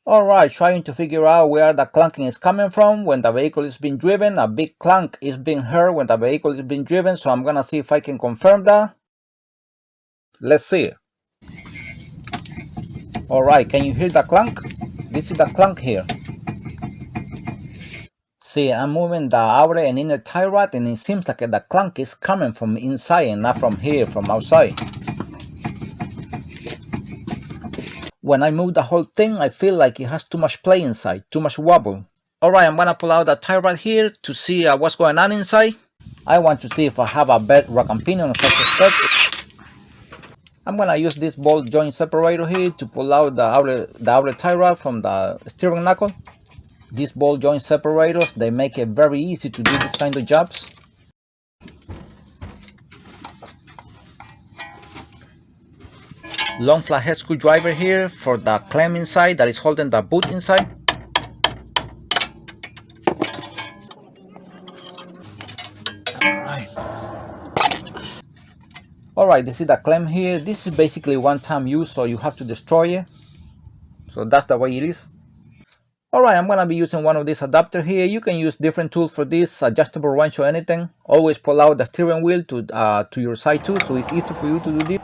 Alright, trying to figure out where the clunking is coming from when the vehicle is being driven. A big clunk is being heard when the vehicle is being driven, so I'm gonna see if I can confirm that. Let's see. Alright, can you hear the clunk? This is the clunk here. See, I'm moving the outer and inner tie rod, and it seems like the clunk is coming from inside and not from here, from outside. When I move the whole thing, I feel like it has too much play inside, too much wobble. Alright, I'm gonna pull out the tie rod here to see what's going on inside. I want to see if I have a bad rack and pinion such as that. I'm gonna use this ball joint separator here to pull out the outer tie rod from the steering knuckle. These ball joint separators, they make it very easy to do this kind of jobs. Long flathead screwdriver here for the clamp inside that is holding the boot inside. Alright, this is the clamp here. This is basically one-time use, so you have to destroy it. So that's the way it is. Alright, I'm gonna be using one of these adapters here. You can use different tools for this, adjustable wrench or anything. Always pull out the steering wheel to your side too, so it's easy for you to do this.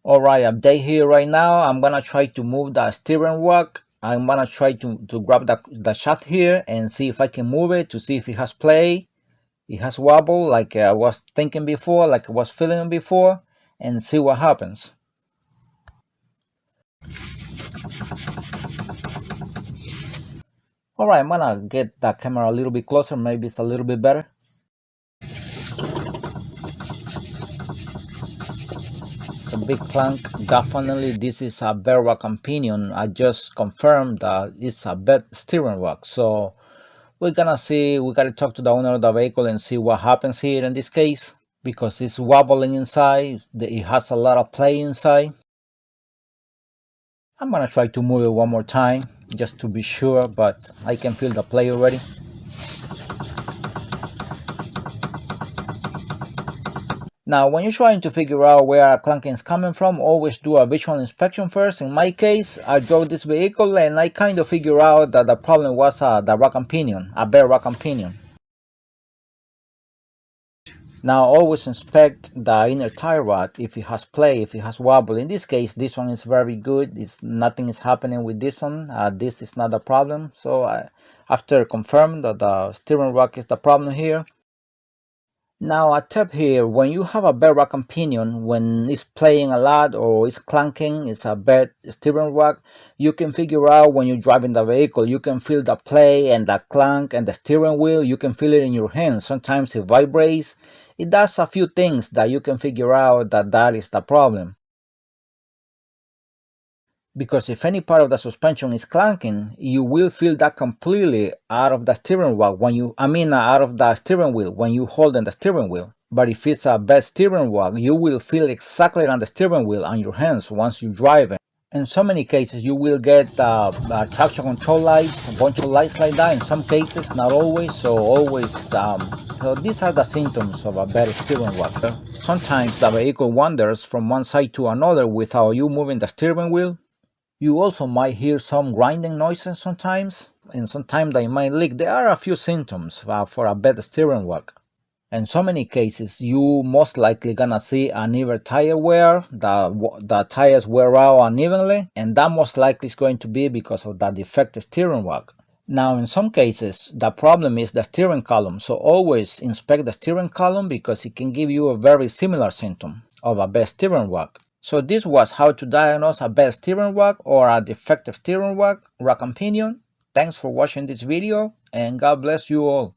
Alright, update here right now. I'm gonna try to move the steering rack. I'm gonna try to grab the shaft here and see if I can move it to see if it has play. It has wobble like I was thinking before, like I was feeling before, and see what happens. Alright, I'm gonna get the camera a little bit closer, maybe it's a little bit better. It's a big clunk. Definitely this is a bad rack and pinion. I just confirmed that it's a bad steering rack. So we're gonna see, we gotta talk to the owner of the vehicle and see what happens here in this case. Because it's wobbling inside, it has a lot of play inside. I'm gonna try to move it one more time just to be sure, but I can feel the play already. Now when you're trying to figure out where a clunking is coming from, always do a visual inspection first. In my case, I drove this vehicle and I kind of figured out that the problem was the rack and pinion, a bare rack and pinion. Now always inspect the inner tie rod if it has play, if it has wobble. In this case, this one is very good. Nothing is happening with this one. This is not a problem. So after confirming that the steering rack is the problem here. Now a tip here, when you have a bad rack and pinion, when it's playing a lot or it's clunking, it's a bad steering rack, you can figure out when you're driving the vehicle, you can feel the play and the clunk and the steering wheel, you can feel it in your hands. Sometimes it vibrates. It does a few things that you can figure out that is the problem. Because if any part of the suspension is clanking, you will feel that completely out of the steering wheel out of the steering wheel when you hold on the steering wheel. But if it's a bad steering wheel, you will feel exactly on the steering wheel on your hands once you drive it. In so many cases, you will get traction control lights, a bunch of lights like that. In some cases, not always. So always, so these are the symptoms of a bad steering wheel. Sometimes the vehicle wanders from one side to another without you moving the steering wheel. You also might hear some grinding noises sometimes, and sometimes they might leak. There are a few symptoms for a bad steering wheel. In so many cases, you most likely gonna see uneven tire wear. The tires wear out unevenly, and that most likely is going to be because of the defective steering wheel. Now, in some cases, the problem is the steering column. So always inspect the steering column because it can give you a very similar symptom of a bad steering wheel. So this was how to diagnose a bad steering wheel or a defective steering wheel, rack and pinion. Thanks for watching this video, and God bless you all.